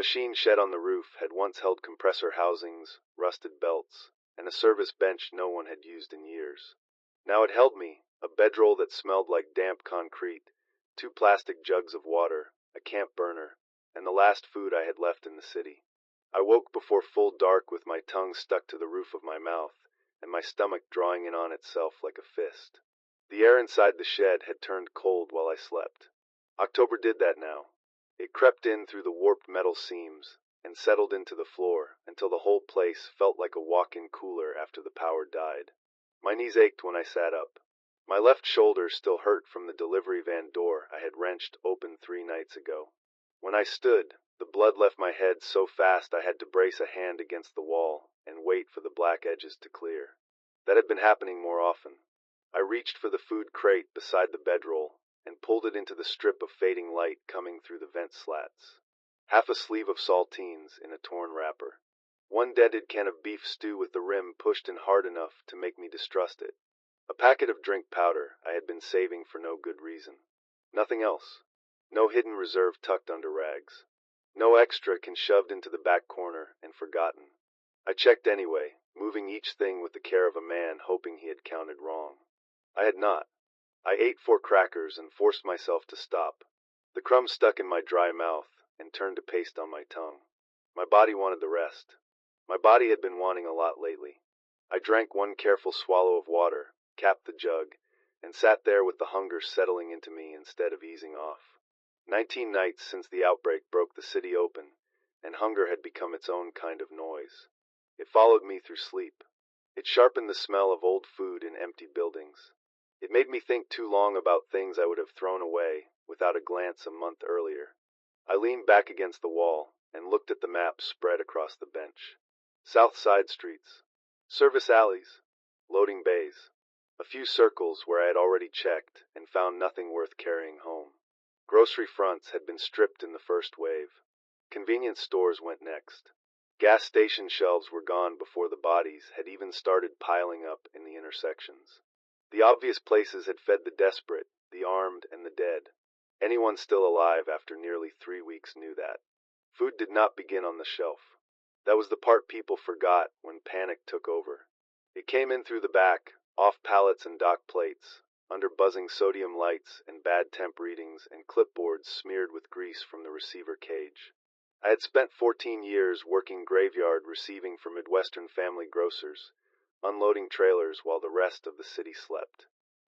machine shed on the roof had once held compressor housings, rusted belts, and a service bench no one had used in years. Now it held me, a bedroll that smelled like damp concrete, 2 plastic jugs of water, a camp burner, and the last food I had left in the city. I woke before full dark with my tongue stuck to the roof of my mouth, and my stomach drawing in on itself like a fist. The air inside the shed had turned cold while I slept. October did that now. It crept in through the warped metal seams and settled into the floor until the whole place felt like a walk-in cooler after the power died. My knees ached when I sat up. My left shoulder still hurt from the delivery van door I had wrenched open 3 nights ago. When I stood, the blood left my head so fast I had to brace a hand against the wall and wait for the black edges to clear. That had been happening more often. I reached for the food crate beside the bedroll and pulled it into the strip of fading light coming through the vent slats. Half a sleeve of saltines in a torn wrapper. 1 dented can of beef stew with the rim pushed in hard enough to make me distrust it. A packet of drink powder I had been saving for no good reason. Nothing else. No hidden reserve tucked under rags. No extra can shoved into the back corner and forgotten. I checked anyway, moving each thing with the care of a man hoping he had counted wrong. I had not. I ate 4 crackers and forced myself to stop. The crumbs stuck in my dry mouth and turned to paste on my tongue. My body wanted the rest. My body had been wanting a lot lately. I drank 1 careful swallow of water, capped the jug, and sat there with the hunger settling into me instead of easing off. 19 nights since the outbreak broke the city open, and hunger had become its own kind of noise. It followed me through sleep. It sharpened the smell of old food in empty buildings. It made me think too long about things I would have thrown away without a glance a month earlier. I leaned back against the wall and looked at the map spread across the bench. South side streets, service alleys, loading bays, a few circles where I had already checked and found nothing worth carrying home. Grocery fronts had been stripped in the first wave. Convenience stores went next. Gas station shelves were gone before the bodies had even started piling up in the intersections. The obvious places had fed the desperate, the armed, and the dead. Anyone still alive after nearly 3 weeks knew that. Food did not begin on the shelf. That was the part people forgot when panic took over. It came in through the back, off pallets and dock plates, under buzzing sodium lights and bad temp readings and clipboards smeared with grease from the receiver cage. I had spent 14 years working graveyard receiving for Midwestern family grocers, unloading trailers while the rest of the city slept.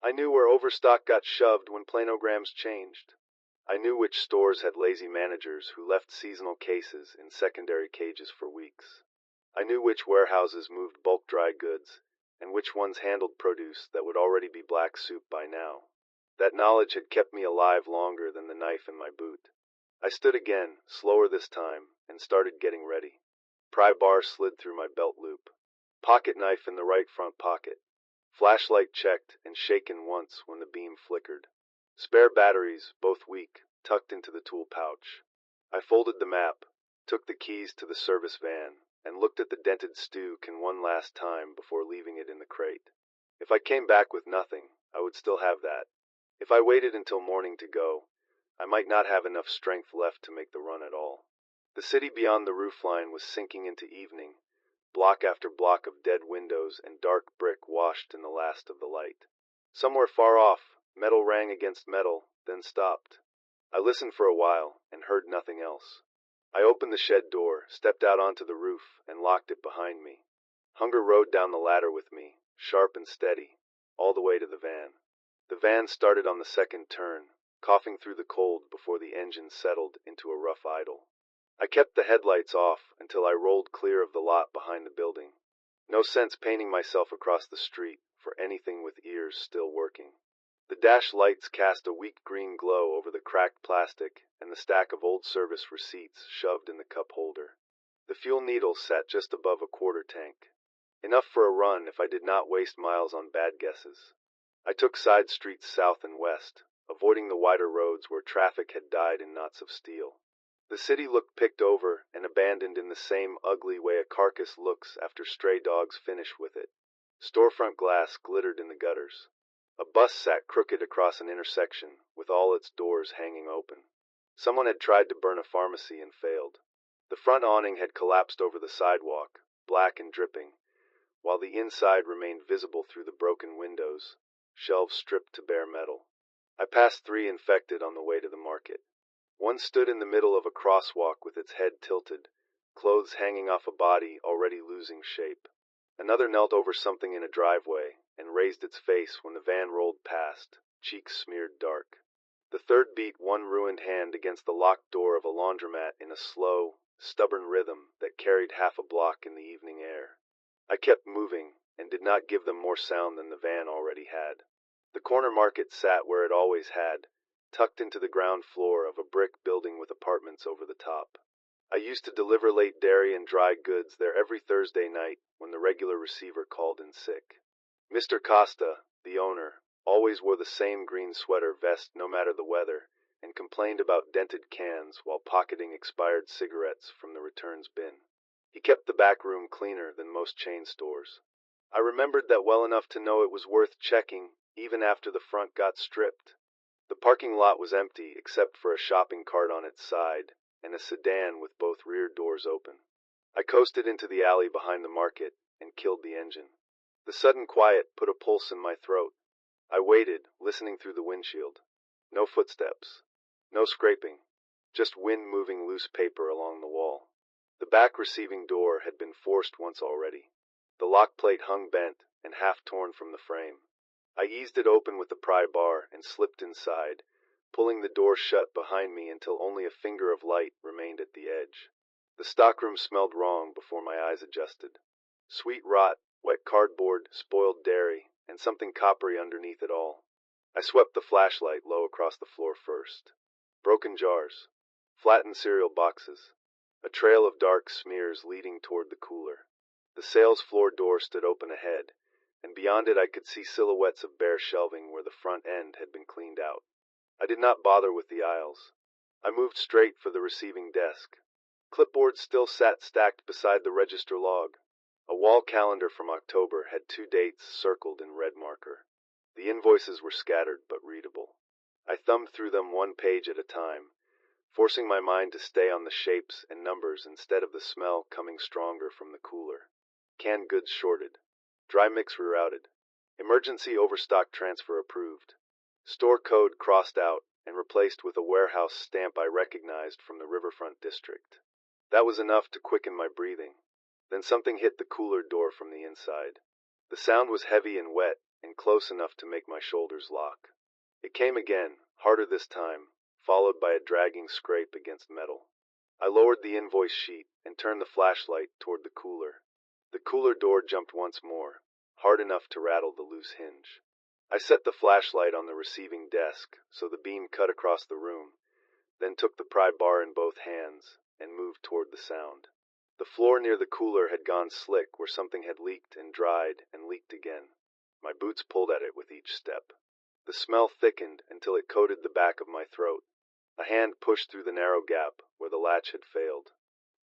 I knew where overstock got shoved when planograms changed. I knew which stores had lazy managers who left seasonal cases in secondary cages for weeks. I knew which warehouses moved bulk dry goods, and which ones handled produce that would already be black soup by now. That knowledge had kept me alive longer than the knife in my boot. I stood again, slower this time, and started getting ready. Pry bar slid through my belt loop. Pocket knife in the right front pocket. Flashlight checked and shaken once when the beam flickered. Spare batteries, both weak, tucked into the tool pouch. I folded the map, took the keys to the service van, and looked at the dented stew can one last time before leaving it in the crate. If I came back with nothing, I would still have that. If I waited until morning to go, I might not have enough strength left to make the run at all. The city beyond the roofline was sinking into evening, block after block of dead windows and dark brick washed in the last of the light. Somewhere far off, metal rang against metal, then stopped. I listened for a while and heard nothing else. I opened the shed door, stepped out onto the roof, and locked it behind me. Hunger rode down the ladder with me, sharp and steady, all the way to the van. The van started on the second turn, coughing through the cold before the engine settled into a rough idle. I kept the headlights off until I rolled clear of the lot behind the building. No sense painting myself across the street for anything with ears still working. The dash lights cast a weak green glow over the cracked plastic and the stack of old service receipts shoved in the cup holder. The fuel needle sat just above a quarter tank. Enough for a run if I did not waste miles on bad guesses. I took side streets south and west, avoiding the wider roads where traffic had died in knots of steel. The city looked picked over and abandoned in the same ugly way a carcass looks after stray dogs finish with it. Storefront glass glittered in the gutters. A bus sat crooked across an intersection, with all its doors hanging open. Someone had tried to burn a pharmacy and failed. The front awning had collapsed over the sidewalk, black and dripping, while the inside remained visible through the broken windows, shelves stripped to bare metal. I passed 3 infected on the way to the market. One stood in the middle of a crosswalk with its head tilted, clothes hanging off a body already losing shape. Another knelt over something in a driveway and raised its face when the van rolled past, cheeks smeared dark. The third beat one ruined hand against the locked door of a laundromat in a slow, stubborn rhythm that carried half a block in the evening air. I kept moving and did not give them more sound than the van already had. The corner market sat where it always had, tucked into the ground floor of a brick building with apartments over the top. I used to deliver late dairy and dry goods there every Thursday night when the regular receiver called in sick. Mr. Costa, the owner, always wore the same green sweater vest no matter the weather, and complained about dented cans while pocketing expired cigarettes from the returns bin. He kept the back room cleaner than most chain stores. I remembered that well enough to know it was worth checking, even after the front got stripped. The parking lot was empty except for a shopping cart on its side, and a sedan with both rear doors open. I coasted into the alley behind the market and killed the engine. The sudden quiet put a pulse in my throat. I waited, listening through the windshield. No footsteps. No scraping. Just wind moving loose paper along the wall. The back receiving door had been forced once already. The lock plate hung bent and half torn from the frame. I eased it open with the pry bar and slipped inside, pulling the door shut behind me until only a finger of light remained at the edge. The stockroom smelled wrong before my eyes adjusted. Sweet rot, wet cardboard, spoiled dairy, and something coppery underneath it all. I swept the flashlight low across the floor first. Broken jars. Flattened cereal boxes. A trail of dark smears leading toward the cooler. The sales floor door stood open ahead, and beyond it I could see silhouettes of bare shelving where the front end had been cleaned out. I did not bother with the aisles. I moved straight for the receiving desk. Clipboards still sat stacked beside the register log. A wall calendar from October had 2 dates circled in red marker. The invoices were scattered but readable. I thumbed through them 1 page at a time, forcing my mind to stay on the shapes and numbers instead of the smell coming stronger from the cooler. Canned goods shorted. Dry mix rerouted. Emergency overstock transfer approved. Store code crossed out and replaced with a warehouse stamp I recognized from the riverfront district. That was enough to quicken my breathing. Then something hit the cooler door from the inside. The sound was heavy and wet and close enough to make my shoulders lock. It came again, harder this time, followed by a dragging scrape against metal. I lowered the invoice sheet and turned the flashlight toward the cooler. The cooler door jumped once more, hard enough to rattle the loose hinge. I set the flashlight on the receiving desk so the beam cut across the room, then took the pry bar in both hands and moved toward the sound. The floor near the cooler had gone slick where something had leaked and dried and leaked again. My boots pulled at it with each step. The smell thickened until it coated the back of my throat. A hand pushed through the narrow gap where the latch had failed.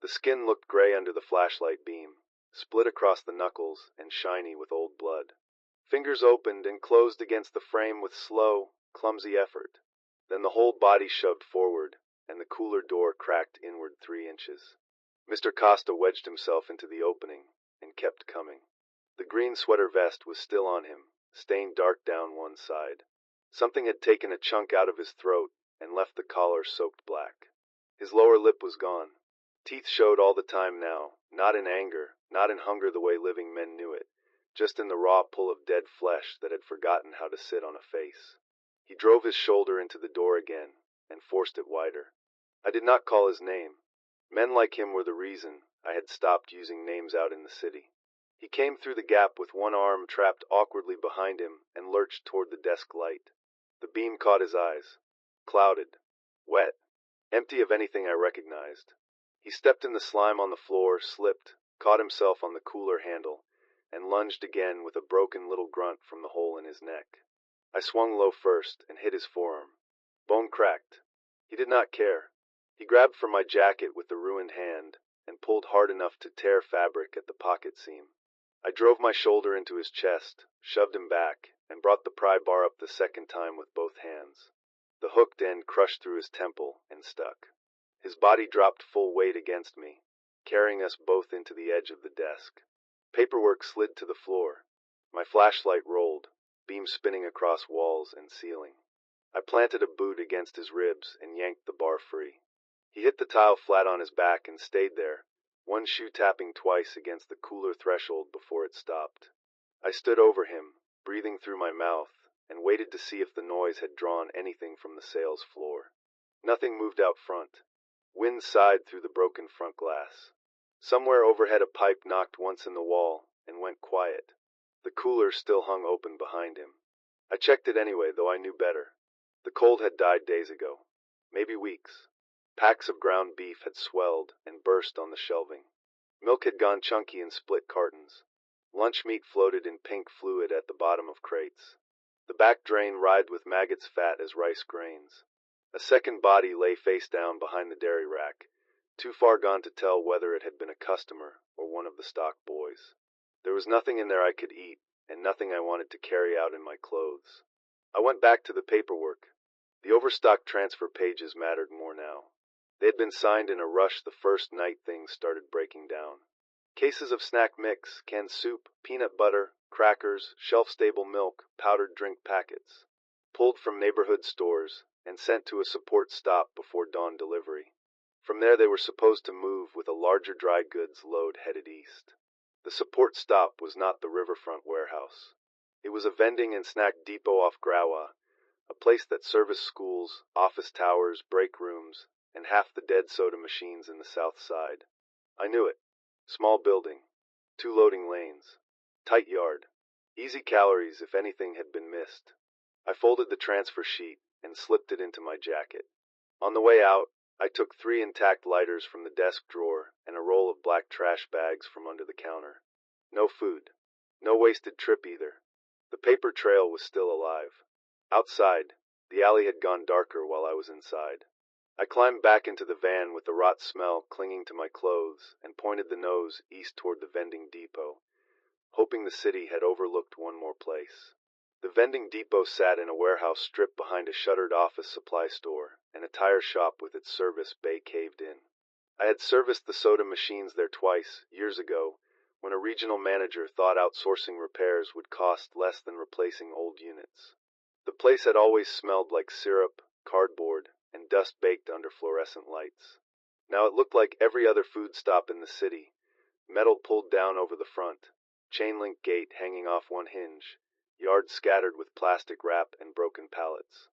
The skin looked gray under the flashlight beam, split across the knuckles and shiny with old blood. Fingers opened and closed against the frame with slow, clumsy effort. Then the whole body shoved forward, and the cooler door cracked inward 3 inches. Mr. Costa wedged himself into the opening and kept coming. The green sweater vest was still on him, stained dark down one side. Something had taken a chunk out of his throat and left the collar soaked black. His lower lip was gone. Teeth showed all the time now, not in anger, not in hunger the way living men knew it, just in the raw pull of dead flesh that had forgotten how to sit on a face. He drove his shoulder into the door again and forced it wider. I did not call his name. Men like him were the reason I had stopped using names out in the city. He came through the gap with one arm trapped awkwardly behind him and lurched toward the desk light. The beam caught his eyes. Clouded. Wet. Empty of anything I recognized. He stepped in the slime on the floor, slipped, caught himself on the cooler handle, and lunged again with a broken little grunt from the hole in his neck. I swung low first and hit his forearm. Bone cracked. He did not care. He grabbed for my jacket with the ruined hand and pulled hard enough to tear fabric at the pocket seam. I drove my shoulder into his chest, shoved him back, and brought the pry bar up the second time with both hands. The hooked end crushed through his temple and stuck. His body dropped full weight against me, carrying us both into the edge of the desk. Paperwork slid to the floor. My flashlight rolled, beam spinning across walls and ceiling. I planted a boot against his ribs and yanked the bar free. He hit the tile flat on his back and stayed there, one shoe tapping twice against the cooler threshold before it stopped. I stood over him, breathing through my mouth, and waited to see if the noise had drawn anything from the sales floor. Nothing moved out front. Wind sighed through the broken front glass. Somewhere overhead a pipe knocked once in the wall and went quiet. The cooler still hung open behind him. I checked it anyway, though I knew better. The cold had died days ago. Maybe weeks. Packs of ground beef had swelled and burst on the shelving. Milk had gone chunky in split cartons. Lunch meat floated in pink fluid at the bottom of crates. The back drain writhed with maggots fat as rice grains. A second body lay face down behind the dairy rack, too far gone to tell whether it had been a customer or one of the stock boys. There was nothing in there I could eat, and nothing I wanted to carry out in my clothes. I went back to the paperwork. The overstock transfer pages mattered more now. They had been signed in a rush the first night things started breaking down. Cases of snack mix, canned soup, peanut butter, crackers, shelf-stable milk, powdered drink packets. Pulled from neighborhood stores and sent to a support stop before dawn delivery. From there they were supposed to move with a larger dry goods load headed east. The support stop was not the riverfront warehouse. It was a vending and snack depot off Grawa, a place that serviced schools, office towers, break rooms, and half the dead soda machines in the south side. I knew it. Small building. 2 loading lanes. Tight yard. Easy calories if anything had been missed. I folded the transfer sheet and slipped it into my jacket. On the way out, I took 3 intact lighters from the desk drawer and a roll of black trash bags from under the counter. No food. No wasted trip either. The paper trail was still alive. Outside, the alley had gone darker while I was inside. I climbed back into the van with the rot smell clinging to my clothes and pointed the nose east toward the vending depot, hoping the city had overlooked one more place. The vending depot sat in a warehouse strip behind a shuttered office supply store and a tire shop with its service bay caved in. I had serviced the soda machines there twice, years ago, when a regional manager thought outsourcing repairs would cost less than replacing old units. The place had always smelled like syrup, cardboard, and dust baked under fluorescent lights. Now it looked like every other food stop in the city, metal pulled down over the front, chain-link gate hanging off one hinge, yards scattered with plastic wrap and broken pallets.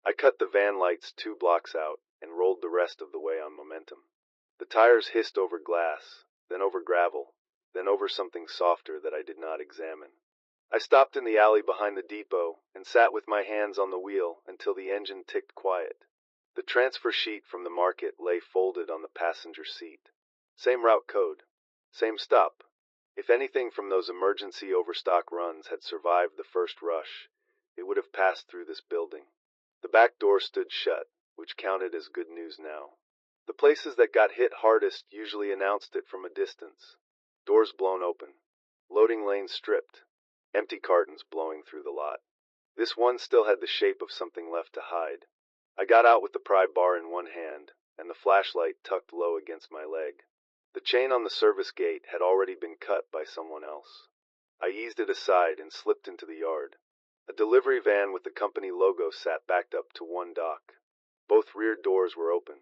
I cut the van lights 2 blocks out and rolled the rest of the way on momentum. The tires hissed over glass, then over gravel, then over something softer that I did not examine. I stopped in the alley behind the depot and sat with my hands on the wheel until the engine ticked quiet. The transfer sheet from the market lay folded on the passenger seat. Same route code. Same stop. If anything from those emergency overstock runs had survived the first rush, it would have passed through this building. The back door stood shut, which counted as good news now. The places that got hit hardest usually announced it from a distance. Doors blown open. Loading lanes stripped. Empty cartons blowing through the lot. This one still had the shape of something left to hide. I got out with the pry bar in one hand, and the flashlight tucked low against my leg. The chain on the service gate had already been cut by someone else. I eased it aside and slipped into the yard. A delivery van with the company logo sat backed up to one dock. Both rear doors were open.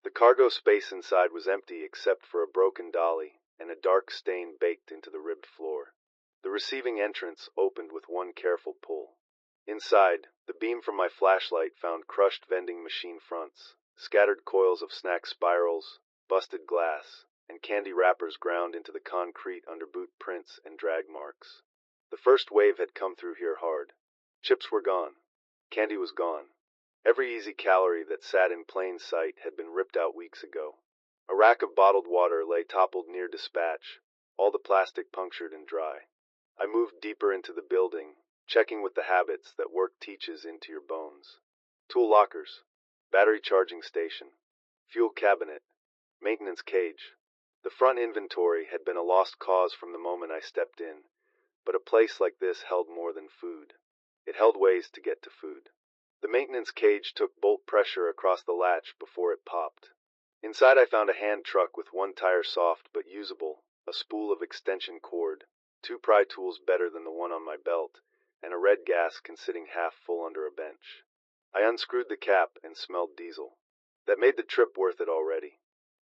The cargo space inside was empty except for a broken dolly and a dark stain baked into the ribbed floor. The receiving entrance opened with one careful pull. Inside, the beam from my flashlight found crushed vending machine fronts, scattered coils of snack spirals, busted glass, and candy wrappers ground into the concrete under boot prints and drag marks. The first wave had come through here hard. Chips were gone. Candy was gone. Every easy calorie that sat in plain sight had been ripped out weeks ago. A rack of bottled water lay toppled near dispatch, all the plastic punctured and dry. I moved deeper into the building, checking with the habits that work teaches into your bones. Tool lockers, battery charging station, fuel cabinet, maintenance cage. The front inventory had been a lost cause from the moment I stepped in, but a place like this held more than food. It held ways to get to food. The maintenance cage took bolt pressure across the latch before it popped. Inside I found a hand truck with one tire soft but usable, a spool of extension cord, two pry tools better than the one on my belt, and a red gas can sitting half full under a bench. I unscrewed the cap and smelled diesel. That made the trip worth it already.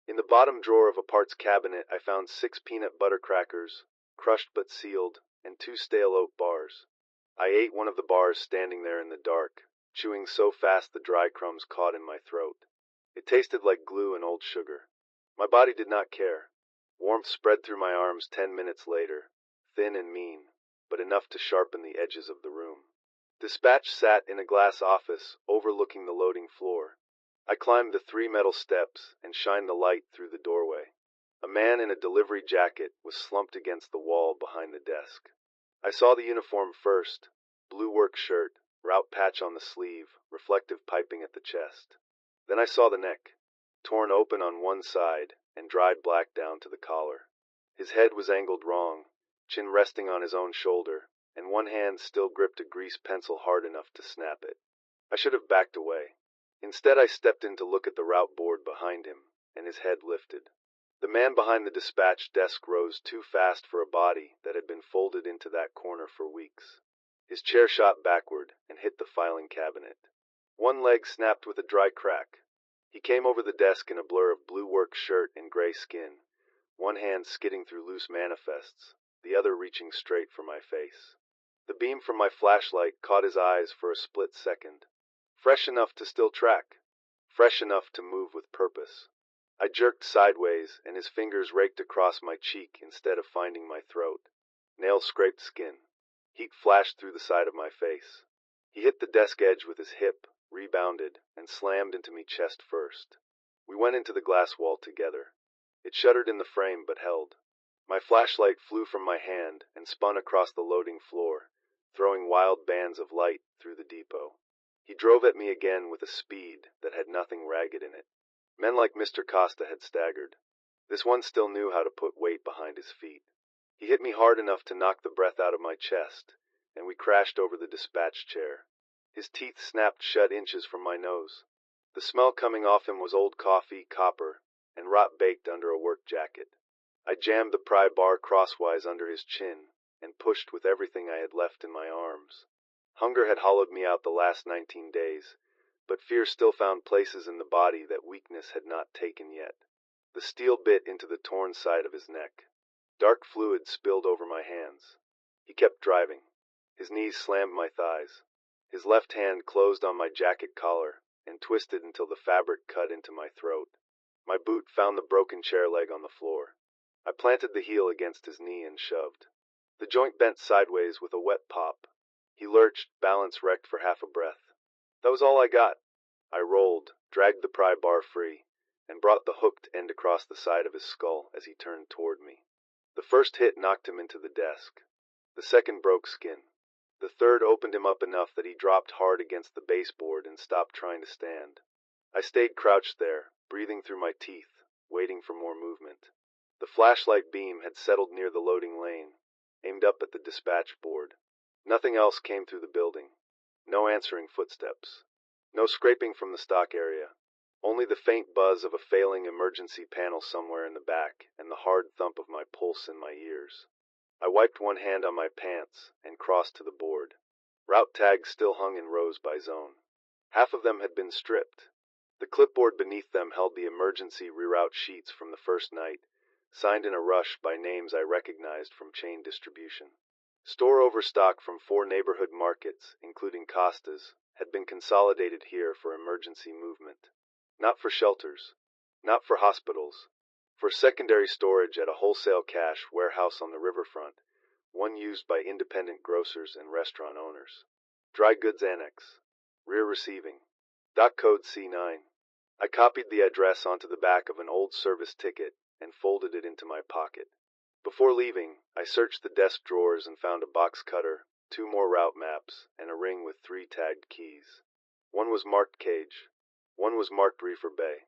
In the bottom drawer of a parts cabinet I found 6 peanut butter crackers, crushed but sealed, and 2 stale oat bars. I ate one of the bars standing there in the dark, chewing so fast the dry crumbs caught in my throat. It tasted like glue and old sugar. My body did not care. Warmth spread through my arms 10 minutes later, thin and mean, but enough to sharpen the edges of the room. Dispatch sat in a glass office overlooking the loading floor. I climbed the 3 metal steps and shined the light through the doorway. A man in a delivery jacket was slumped against the wall behind the desk. I saw the uniform first, blue work shirt, route patch on the sleeve, reflective piping at the chest. Then I saw the neck, torn open on one side and dried black down to the collar. His head was angled wrong, chin resting on his own shoulder, and one hand still gripped a grease pencil hard enough to snap it. I should have backed away. Instead I stepped in to look at the route board behind him, and his head lifted. The man behind the dispatch desk rose too fast for a body that had been folded into that corner for weeks. His chair shot backward and hit the filing cabinet. One leg snapped with a dry crack. He came over the desk in a blur of blue work shirt and gray skin, one hand skidding through loose manifests, the other reaching straight for my face. The beam from my flashlight caught his eyes for a split second. Fresh enough to still track. Fresh enough to move with purpose. I jerked sideways, and his fingers raked across my cheek instead of finding my throat. Nails scraped skin. Heat flashed through the side of my face. He hit the desk edge with his hip, rebounded, and slammed into me chest first. We went into the glass wall together. It shuddered in the frame but held. My flashlight flew from my hand and spun across the loading floor, throwing wild bands of light through the depot. He drove at me again with a speed that had nothing ragged in it. Men like Mr. Costa had staggered. This one still knew how to put weight behind his feet. He hit me hard enough to knock the breath out of my chest, and we crashed over the dispatch chair. His teeth snapped shut inches from my nose. The smell coming off him was old coffee, copper, and rot baked under a work jacket. I jammed the pry bar crosswise under his chin and pushed with everything I had left in my arms. Hunger had hollowed me out the last 19 days, but fear still found places in the body that weakness had not taken yet. The steel bit into the torn side of his neck. Dark fluid spilled over my hands. He kept driving. His knees slammed my thighs. His left hand closed on my jacket collar and twisted until the fabric cut into my throat. My boot found the broken chair leg on the floor. I planted the heel against his knee and shoved. The joint bent sideways with a wet pop. He lurched, balance wrecked for half a breath. That was all I got. I rolled, dragged the pry bar free, and brought the hooked end across the side of his skull as he turned toward me. The first hit knocked him into the desk. The second broke skin. The third opened him up enough that he dropped hard against the baseboard and stopped trying to stand. I stayed crouched there, breathing through my teeth, waiting for more movement. The flashlight beam had settled near the loading lane, aimed up at the dispatch board. Nothing else came through the building. No answering footsteps. No scraping from the stock area. Only the faint buzz of a failing emergency panel somewhere in the back and the hard thump of my pulse in my ears. I wiped one hand on my pants and crossed to the board. Route tags still hung in rows by zone. Half of them had been stripped. The clipboard beneath them held the emergency reroute sheets from the first night, signed in a rush by names I recognized from chain distribution. Store overstock from 4 neighborhood markets, including Costa's, had been consolidated here for emergency movement. Not for shelters. Not for hospitals. For secondary storage at a wholesale cash warehouse on the riverfront, one used by independent grocers and restaurant owners. Dry goods annex. Rear receiving. Dock code C9. I copied the address onto the back of an old service ticket and folded it into my pocket. Before leaving, I searched the desk drawers and found a box cutter, 2 more route maps, and a ring with 3 tagged keys. One was marked cage. One was marked reefer bay.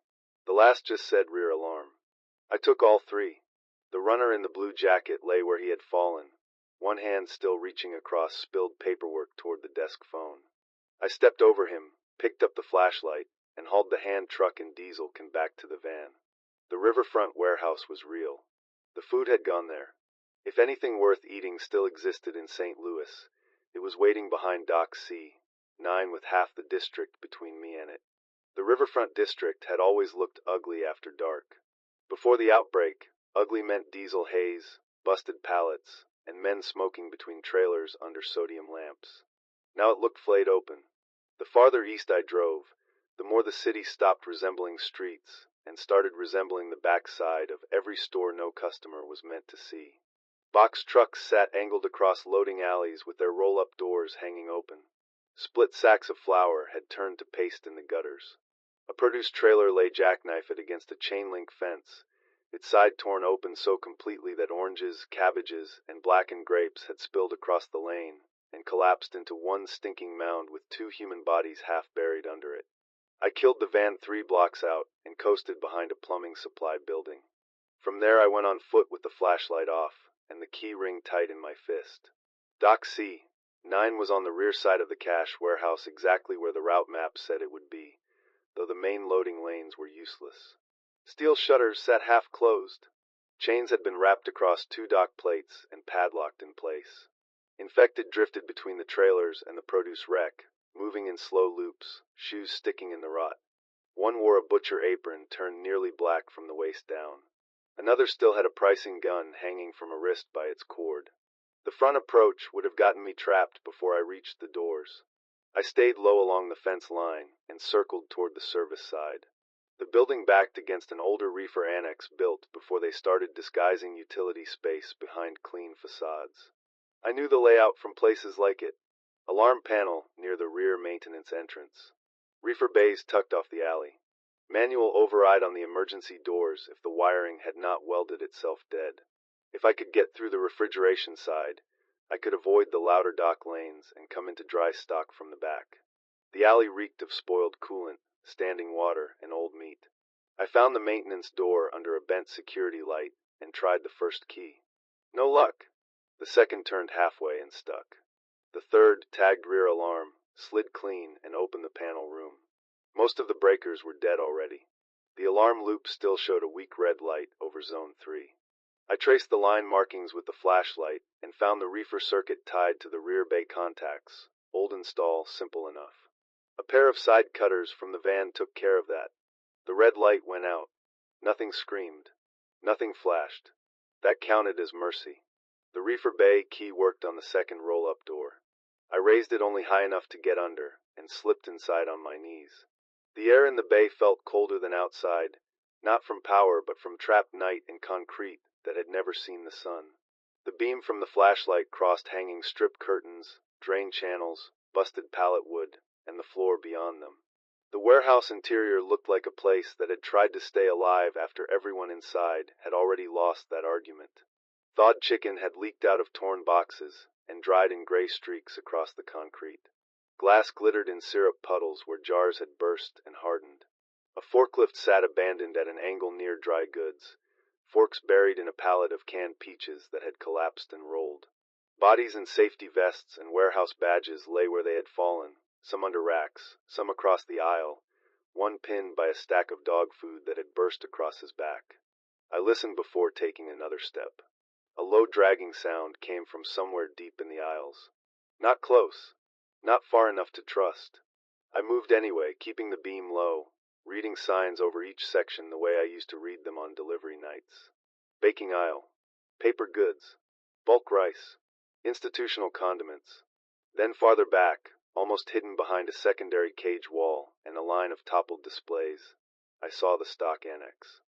The last just said rear alarm. I took all 3. The runner in the blue jacket lay where he had fallen, one hand still reaching across spilled paperwork toward the desk phone. I stepped over him, picked up the flashlight, and hauled the hand truck and diesel can back to the van. The riverfront warehouse was real. The food had gone there. If anything worth eating still existed in St. Louis, it was waiting behind Dock C9 with half the district between me and it. The riverfront district had always looked ugly after dark. Before the outbreak, ugly meant diesel haze, busted pallets, and men smoking between trailers under sodium lamps. Now it looked flayed open. The farther east I drove, the more the city stopped resembling streets and started resembling the backside of every store no customer was meant to see. Box trucks sat angled across loading alleys with their roll-up doors hanging open. Split sacks of flour had turned to paste in the gutters. A produce trailer lay jackknifed against a chain-link fence, its side torn open so completely that oranges, cabbages, and blackened grapes had spilled across the lane and collapsed into one stinking mound with 2 human bodies half buried under it. I killed the van 3 blocks out and coasted behind a plumbing supply building. From there I went on foot with the flashlight off and the key ring tight in my fist. Dock C9 was on the rear side of the cash warehouse, exactly where the route map said it would be, though the main loading lanes were useless. Steel shutters sat half closed. Chains had been wrapped across 2 dock plates and padlocked in place. Infected drifted between the trailers and the produce wreck, moving in slow loops, shoes sticking in the rot. One wore a butcher apron turned nearly black from the waist down. Another still had a pricing gun hanging from a wrist by its cord. The front approach would have gotten me trapped before I reached the doors. I stayed low along the fence line and circled toward the service side. The building backed against an older reefer annex built before they started disguising utility space behind clean facades. I knew the layout from places like it. Alarm panel near the rear maintenance entrance. Reefer bays tucked off the alley. Manual override on the emergency doors if the wiring had not welded itself dead. If I could get through the refrigeration side, I could avoid the louder dock lanes and come into dry stock from the back. The alley reeked of spoiled coolant, standing water, and old meat. I found the maintenance door under a bent security light and tried the first key. No luck. The second turned halfway and stuck. The third, tagged rear alarm, slid clean and opened the panel room. Most of the breakers were dead already. The alarm loop still showed a weak red light over Zone 3. I traced the line markings with the flashlight and found the reefer circuit tied to the rear bay contacts. Old install, simple enough. A pair of side cutters from the van took care of that. The red light went out. Nothing screamed. Nothing flashed. That counted as mercy. The reefer bay key worked on the second roll-up door. I raised it only high enough to get under and slipped inside on my knees. The air in the bay felt colder than outside, not from power but from trapped night and concrete that had never seen the sun. The beam from the flashlight crossed hanging strip curtains, drain channels, busted pallet wood, and the floor beyond them. The warehouse interior looked like a place that had tried to stay alive after everyone inside had already lost that argument. Thawed chicken had leaked out of torn boxes and dried in gray streaks across the concrete. Glass glittered in syrup puddles where jars had burst and hardened. A forklift sat abandoned at an angle near dry goods, forks buried in a pallet of canned peaches that had collapsed and rolled. Bodies in safety vests and warehouse badges lay where they had fallen, some under racks, some across the aisle, one pinned by a stack of dog food that had burst across his back. I listened before taking another step. A low dragging sound came from somewhere deep in the aisles. Not close. Not far enough to trust. I moved anyway, keeping the beam low, reading signs over each section the way I used to read them on delivery nights. Baking aisle. Paper goods. Bulk rice. Institutional condiments. Then farther back, almost hidden behind a secondary cage wall and a line of toppled displays, I saw the stock annex.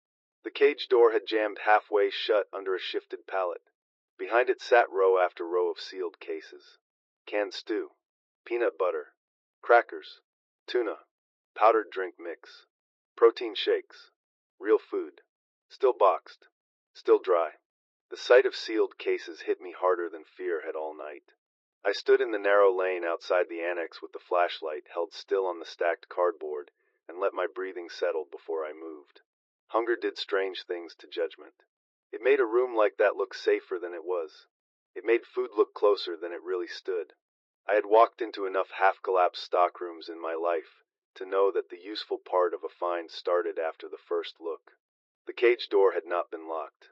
The cage door had jammed halfway shut under a shifted pallet. Behind it sat row after row of sealed cases. Canned stew. Peanut butter, crackers, tuna, powdered drink mix, protein shakes, real food, still boxed, still dry. The sight of sealed cases hit me harder than fear had all night. I stood in the narrow lane outside the annex with the flashlight held still on the stacked cardboard and let my breathing settle before I moved. Hunger did strange things to judgment. It made a room like that look safer than it was. It made food look closer than it really stood. I had walked into enough half-collapsed stockrooms in my life to know that the useful part of a find started after the first look. The cage door had not been locked.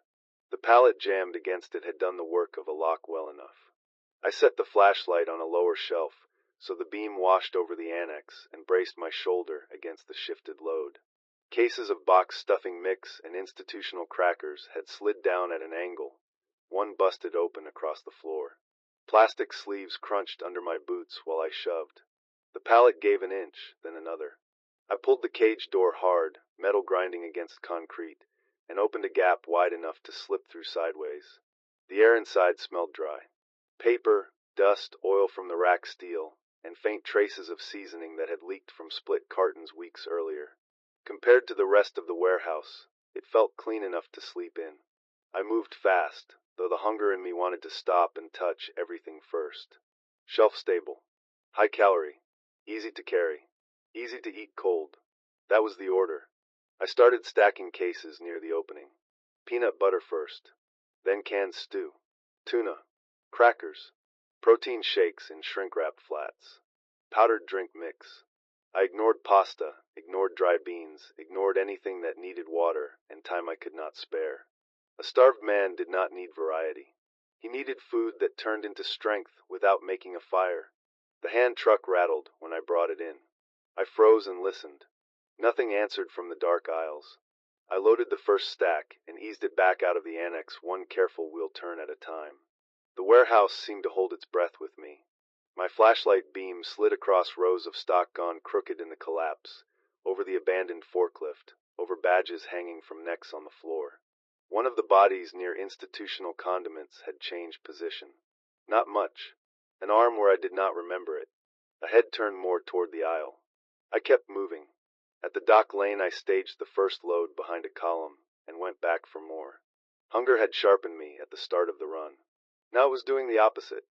The pallet jammed against it had done the work of a lock well enough. I set the flashlight on a lower shelf, so the beam washed over the annex and braced my shoulder against the shifted load. Cases of box stuffing mix and institutional crackers had slid down at an angle, one busted open across the floor. Plastic sleeves crunched under my boots while I shoved. The pallet gave an inch, then another. I pulled the cage door hard, metal grinding against concrete, and opened a gap wide enough to slip through sideways. The air inside smelled dry. Paper, dust, oil from the rack steel, and faint traces of seasoning that had leaked from split cartons weeks earlier. Compared to the rest of the warehouse, it felt clean enough to sleep in. I moved fast, though the hunger in me wanted to stop and touch everything first. Shelf stable. High calorie. Easy to carry. Easy to eat cold. That was the order. I started stacking cases near the opening. Peanut butter first. Then canned stew. Tuna. Crackers. Protein shakes in shrink-wrapped flats. Powdered drink mix. I ignored pasta, ignored dry beans, ignored anything that needed water and time I could not spare. A starved man did not need variety. He needed food that turned into strength without making a fire. The hand truck rattled when I brought it in. I froze and listened. Nothing answered from the dark aisles. I loaded the first stack and eased it back out of the annex one careful wheel turn at a time. The warehouse seemed to hold its breath with me. My flashlight beam slid across rows of stock gone crooked in the collapse, over the abandoned forklift, over badges hanging from necks on the floor. One of the bodies near institutional condiments had changed position. Not much. An arm where I did not remember it. A head turned more toward the aisle. I kept moving. At the dock lane I staged the first load behind a column and went back for more. Hunger had sharpened me at the start of the run. Now it was doing the opposite.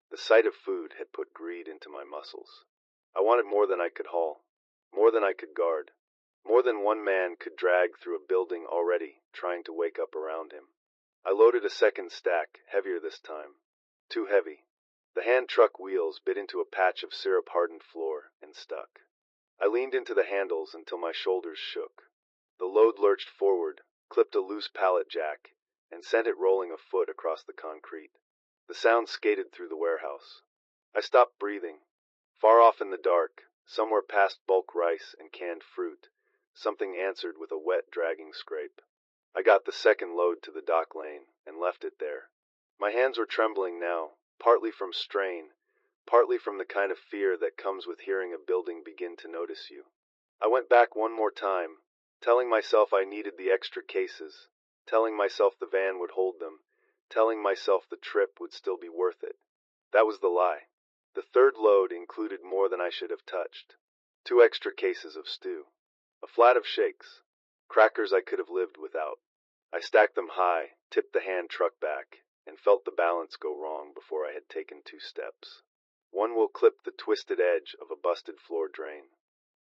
The sight of food had put greed into my muscles. I wanted more than I could haul, more than I could guard, more than one man could drag through a building already trying to wake up around him. I loaded a second stack, heavier this time. Too heavy. The hand truck wheels bit into a patch of syrup-hardened floor and stuck. I leaned into the handles until my shoulders shook. The load lurched forward, clipped a loose pallet jack, and sent it rolling a foot across the concrete. The sound skated through the warehouse. I stopped breathing. Far off in the dark, somewhere past bulk rice and canned fruit, something answered with a wet, dragging scrape. I got the second load to the dock lane and left it there. My hands were trembling now, partly from strain, partly from the kind of fear that comes with hearing a building begin to notice you. I went back one more time, telling myself I needed the extra cases, telling myself the van would hold them, telling myself the trip would still be worth it. That was the lie. The third load included more than I should have touched. 2 extra cases of stew. A flat of shakes. Crackers I could have lived without. I stacked them high, tipped the hand truck back, and felt the balance go wrong before I had taken 2 steps. One will clip the twisted edge of a busted floor drain.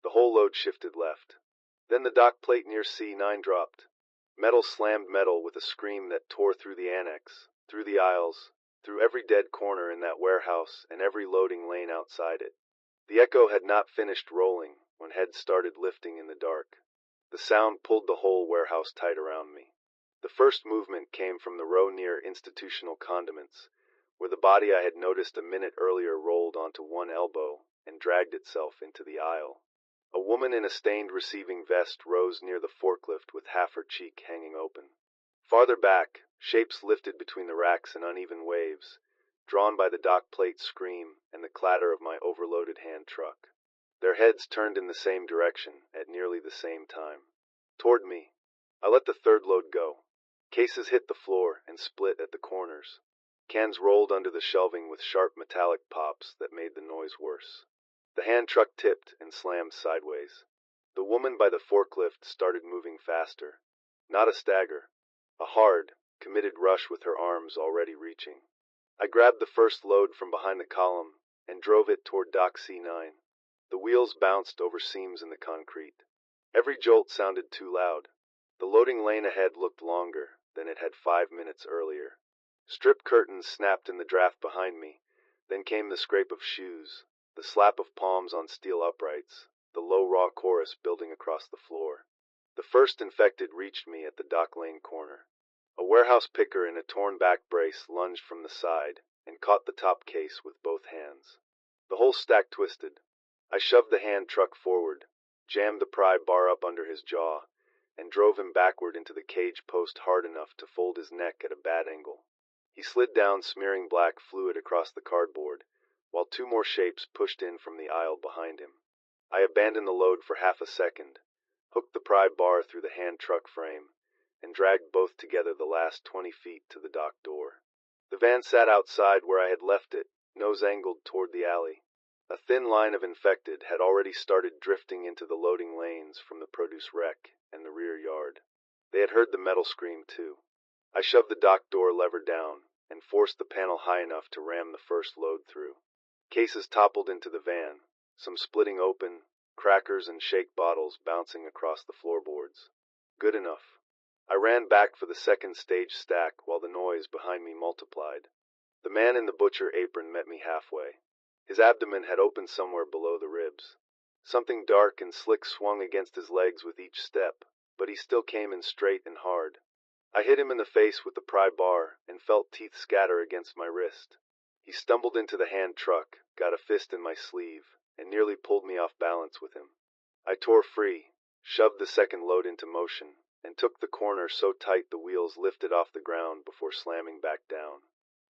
The whole load shifted left. Then the dock plate near C9 dropped. Metal slammed metal with a scream that tore through the annex, through the aisles, through every dead corner in that warehouse and every loading lane outside it. The echo had not finished rolling when heads started lifting in the dark. The sound pulled the whole warehouse tight around me. The first movement came from the row near institutional condiments, where the body I had noticed a minute earlier rolled onto one elbow and dragged itself into the aisle. A woman in a stained receiving vest rose near the forklift with half her cheek hanging open. Farther back, shapes lifted between the racks in uneven waves, drawn by the dock plate scream and the clatter of my overloaded hand truck. Their heads turned in the same direction at nearly the same time. Toward me. I let the third load go. Cases hit the floor and split at the corners. Cans rolled under the shelving with sharp metallic pops that made the noise worse. The hand truck tipped and slammed sideways. The woman by the forklift started moving faster. Not a stagger. A hard, committed rush with her arms already reaching. I grabbed the first load from behind the column and drove it toward dock C9. The wheels bounced over seams in the concrete. Every jolt sounded too loud. The loading lane ahead looked longer than it had 5 minutes earlier. Strip curtains snapped in the draft behind me. Then came the scrape of shoes, the slap of palms on steel uprights, the low raw chorus building across the floor. The first infected reached me at the Dock Lane corner. A warehouse picker in a torn back brace lunged from the side and caught the top case with both hands. The whole stack twisted. I shoved the hand truck forward, jammed the pry bar up under his jaw, and drove him backward into the cage post hard enough to fold his neck at a bad angle. He slid down, smearing black fluid across the cardboard, while two more shapes pushed in from the aisle behind him. I abandoned the load for half a second, hooked the pry bar through the hand truck frame, and dragged both together the last 20 feet to the dock door. The van sat outside where I had left it, nose angled toward the alley. A thin line of infected had already started drifting into the loading lanes from the produce wreck and the rear yard. They had heard the metal scream too. I shoved the dock door lever down and forced the panel high enough to ram the first load through. Cases toppled into the van, some splitting open, crackers and shake bottles bouncing across the floorboards. Good enough. I ran back for the second stage stack while the noise behind me multiplied. The man in the butcher apron met me halfway. His abdomen had opened somewhere below the ribs. Something dark and slick swung against his legs with each step, but he still came in straight and hard. I hit him in the face with the pry bar and felt teeth scatter against my wrist. He stumbled into the hand truck, got a fist in my sleeve, and nearly pulled me off balance with him. I tore free, shoved the second load into motion, and took the corner so tight the wheels lifted off the ground before slamming back down.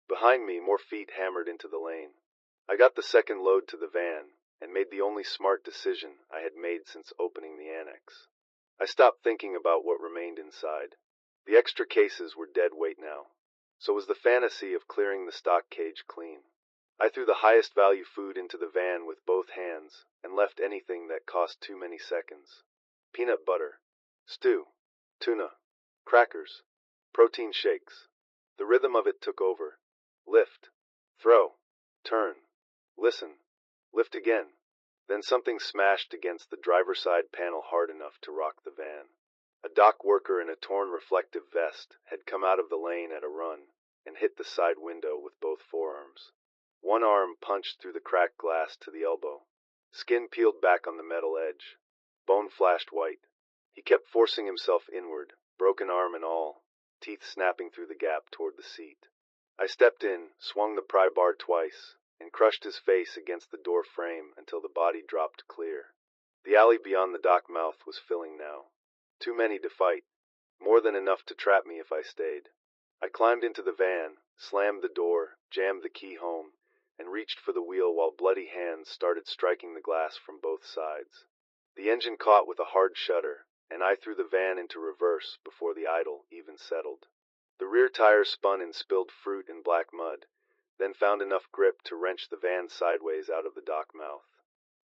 Behind me, more feet hammered into the lane. I got the second load to the van, and made the only smart decision I had made since opening the annex. I stopped thinking about what remained inside. The extra cases were dead weight now. So was the fantasy of clearing the stock cage clean. I threw the highest value food into the van with both hands, and left anything that cost too many seconds. Peanut butter, stew, tuna, crackers, protein shakes. The rhythm of it took over. Lift, throw, turn, listen, lift again. Then something smashed against the driver's side panel hard enough to rock the van. A dock worker in a torn reflective vest had come out of the lane at a run and hit the side window with both forearms. One arm punched through the cracked glass to the elbow. Skin peeled back on the metal edge. Bone flashed white. He kept forcing himself inward, broken arm and all, teeth snapping through the gap toward the seat. I stepped in, swung the pry bar twice, and crushed his face against the door frame until the body dropped clear. The alley beyond the dock mouth was filling now. Too many to fight. More than enough to trap me if I stayed. I climbed into the van, slammed the door, jammed the key home, and reached for the wheel while bloody hands started striking the glass from both sides. The engine caught with a hard shudder, and I threw the van into reverse before the idle even settled. The rear tires spun and spilled fruit and black mud, then found enough grip to wrench the van sideways out of the dock mouth.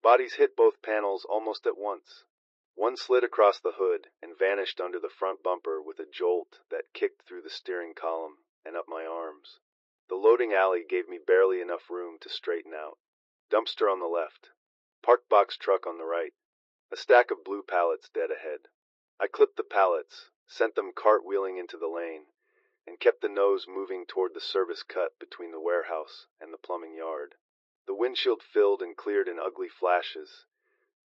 Bodies hit both panels almost at once. One slid across the hood and vanished under the front bumper with a jolt that kicked through the steering column and up my arms. The loading alley gave me barely enough room to straighten out. Dumpster on the left. Park box truck on the right. A stack of blue pallets dead ahead. I clipped the pallets, sent them cartwheeling into the lane, and kept the nose moving toward the service cut between the warehouse and the plumbing yard. The windshield filled and cleared in ugly flashes.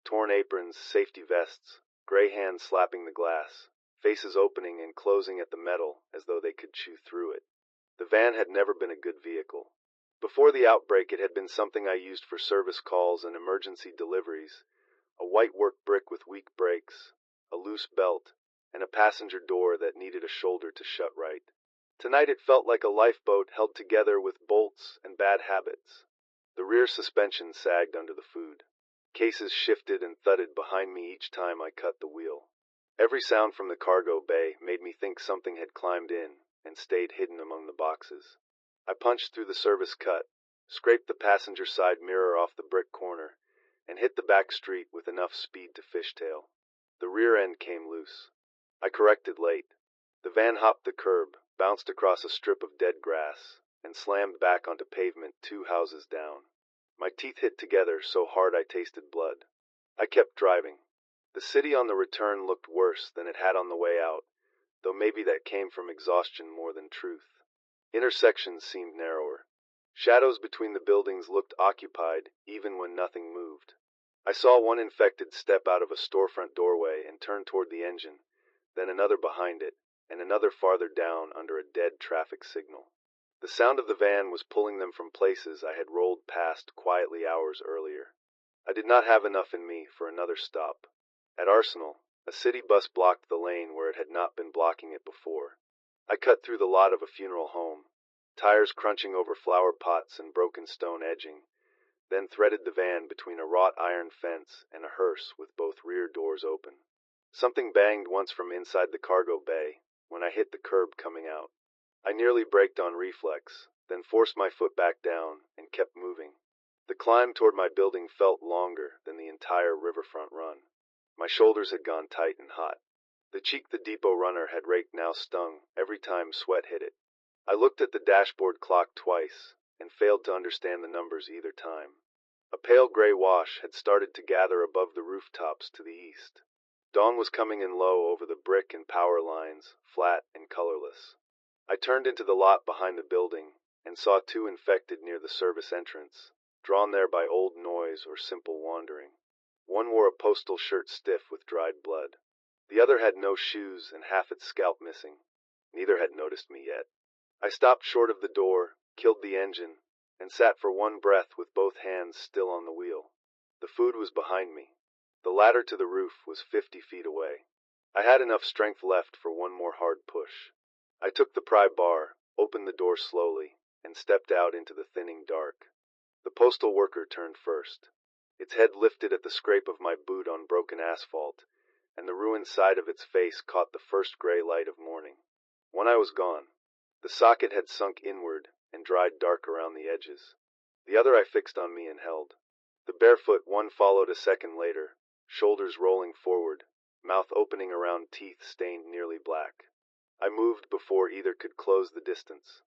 Torn aprons, safety vests, gray hands slapping the glass, faces opening and closing at the metal as though they could chew through it. The van had never been a good vehicle. Before the outbreak, it had been something I used for service calls and emergency deliveries. A white work brick with weak brakes, a loose belt, and a passenger door that needed a shoulder to shut right. Tonight it felt like a lifeboat held together with bolts and bad habits. The rear suspension sagged under the food. Cases shifted and thudded behind me each time I cut the wheel. Every sound from the cargo bay made me think something had climbed in and stayed hidden among the boxes. I punched through the service cut, scraped the passenger side mirror off the brick corner, and hit the back street with enough speed to fishtail. The rear end came loose. I corrected late. The van hopped the curb, bounced across a strip of dead grass, and slammed back onto pavement 2 houses down. My teeth hit together so hard I tasted blood. I kept driving. The city on the return looked worse than it had on the way out, though maybe that came from exhaustion more than truth. Intersections seemed narrower. Shadows between the buildings looked occupied even when nothing moved. I saw one infected step out of a storefront doorway and turn toward the engine, then another behind it, and another farther down under a dead traffic signal. The sound of the van was pulling them from places I had rolled past quietly hours earlier. I did not have enough in me for another stop. At Arsenal, a city bus blocked the lane where it had not been blocking it before. I cut through the lot of a funeral home, tires crunching over flower pots and broken stone edging, then threaded the van between a wrought iron fence and a hearse with both rear doors open. Something banged once from inside the cargo bay when I hit the curb coming out. I nearly braked on reflex, then forced my foot back down and kept moving. The climb toward my building felt longer than the entire riverfront run. My shoulders had gone tight and hot. The cheek the depot runner had raked now stung every time sweat hit it. I looked at the dashboard clock twice and failed to understand the numbers either time. A pale gray wash had started to gather above the rooftops to the east. Dawn was coming in low over the brick and power lines, flat and colorless. I turned into the lot behind the building and saw two infected near the service entrance, drawn there by old noise or simple wandering. One wore a postal shirt stiff with dried blood. The other had no shoes and half its scalp missing. Neither had noticed me yet. I stopped short of the door, killed the engine, and sat for one breath with both hands still on the wheel. The food was behind me. The ladder to the roof was 50 feet away. I had enough strength left for one more hard push. I took the pry bar, opened the door slowly, and stepped out into the thinning dark. The postal worker turned first. Its head lifted at the scrape of my boot on broken asphalt, and the ruined side of its face caught the first gray light of morning. When I was gone, the socket had sunk inward and dried dark around the edges. The other I fixed on me and held. The barefoot one followed a second later, shoulders rolling forward, mouth opening around teeth stained nearly black. I moved before either could close the distance.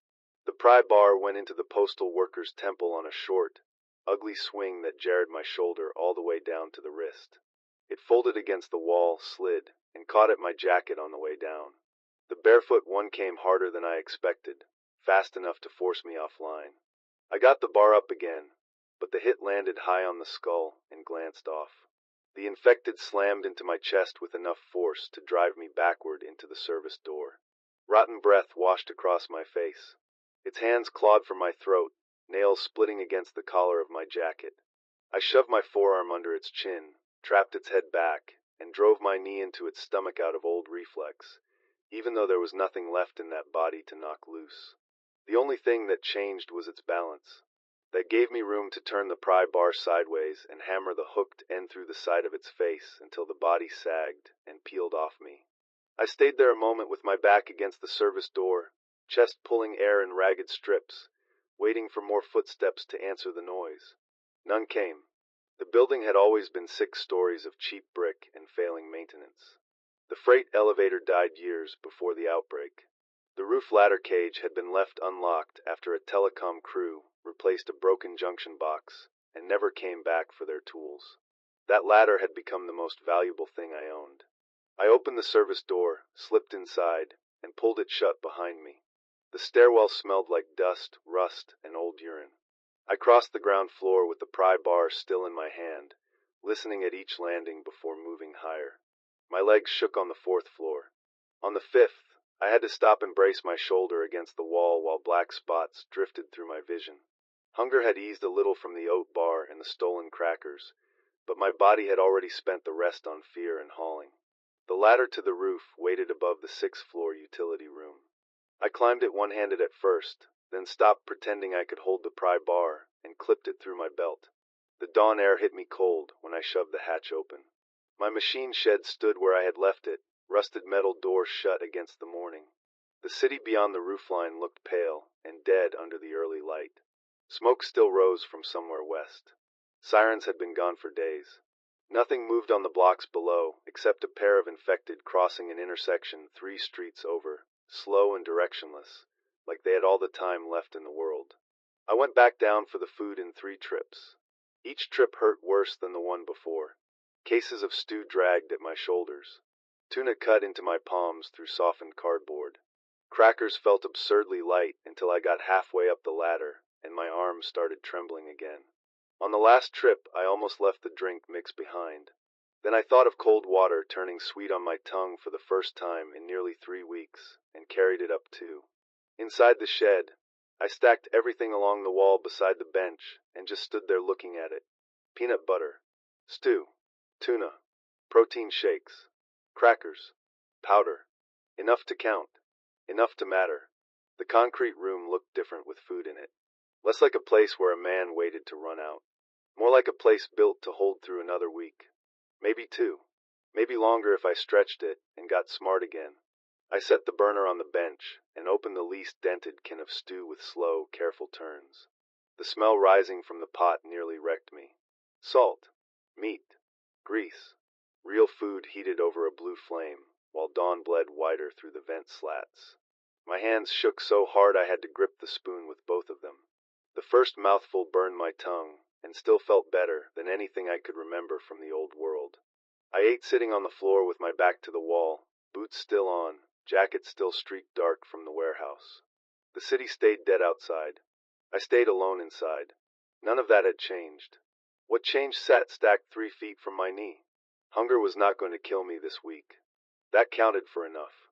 The pry bar went into the postal worker's temple on a short, ugly swing that jarred my shoulder all the way down to the wrist. It folded against the wall, slid, and caught at my jacket on the way down. The barefoot one came harder than I expected, fast enough to force me offline. I got the bar up again, but the hit landed high on the skull and glanced off. The infected slammed into my chest with enough force to drive me backward into the service door. Rotten breath washed across my face. Its hands clawed for my throat, nails splitting against the collar of my jacket. I shoved my forearm under its chin, trapped its head back, and drove my knee into its stomach out of old reflex, even though there was nothing left in that body to knock loose. The only thing that changed was its balance. That gave me room to turn the pry bar sideways and hammer the hooked end through the side of its face until the body sagged and peeled off me. I stayed there a moment with my back against the service door, chest pulling air in ragged strips, waiting for more footsteps to answer the noise. None came. The building had always been 6 stories of cheap brick and failing maintenance. The freight elevator died years before the outbreak. The roof ladder cage had been left unlocked after a telecom crew replaced a broken junction box and never came back for their tools. That ladder had become the most valuable thing I owned. I opened the service door, slipped inside, and pulled it shut behind me. The stairwell smelled like dust, rust, and old urine. I crossed the ground floor with the pry bar still in my hand, listening at each landing before moving higher. My legs shook on the 4th floor. On the 5th, I had to stop and brace my shoulder against the wall while black spots drifted through my vision. Hunger had eased a little from the oat bar and the stolen crackers, but my body had already spent the rest on fear and hauling. The ladder to the roof waited above the 6th floor utility room. I climbed it one-handed at first, then stopped pretending I could hold the pry bar and clipped it through my belt. The dawn air hit me cold when I shoved the hatch open. My machine shed stood where I had left it, rusted metal door shut against the morning. The city beyond the roofline looked pale and dead under the early light. Smoke still rose from somewhere west. Sirens had been gone for days. Nothing moved on the blocks below, except a pair of infected crossing an intersection 3 streets over, slow and directionless, like they had all the time left in the world. I went back down for the food in 3 trips. Each trip hurt worse than the one before. Cases of stew dragged at my shoulders. Tuna cut into my palms through softened cardboard. Crackers felt absurdly light until I got halfway up the ladder, and my arms started trembling again. On the last trip, I almost left the drink mix behind. Then I thought of cold water turning sweet on my tongue for the first time in nearly 3 weeks, and carried it up too. Inside the shed, I stacked everything along the wall beside the bench and just stood there looking at it. Peanut butter, stew, tuna, protein shakes, crackers, powder. Enough to count. Enough to matter. The concrete room looked different with food in it. Less like a place where a man waited to run out. More like a place built to hold through another week. Maybe two. Maybe longer if I stretched it and got smart again. I set the burner on the bench and opened the least dented can of stew with slow, careful turns. The smell rising from the pot nearly wrecked me. Salt, meat, grease, real food heated over a blue flame, while dawn bled whiter through the vent slats. My hands shook so hard I had to grip the spoon with both of them. The first mouthful burned my tongue, and still felt better than anything I could remember from the old world. I ate sitting on the floor with my back to the wall, boots still on, jacket still streaked dark from the warehouse. The city stayed dead outside. I stayed alone inside. None of that had changed. What changed sat stacked 3 feet from my knee. Hunger was not going to kill me this week. That counted for enough.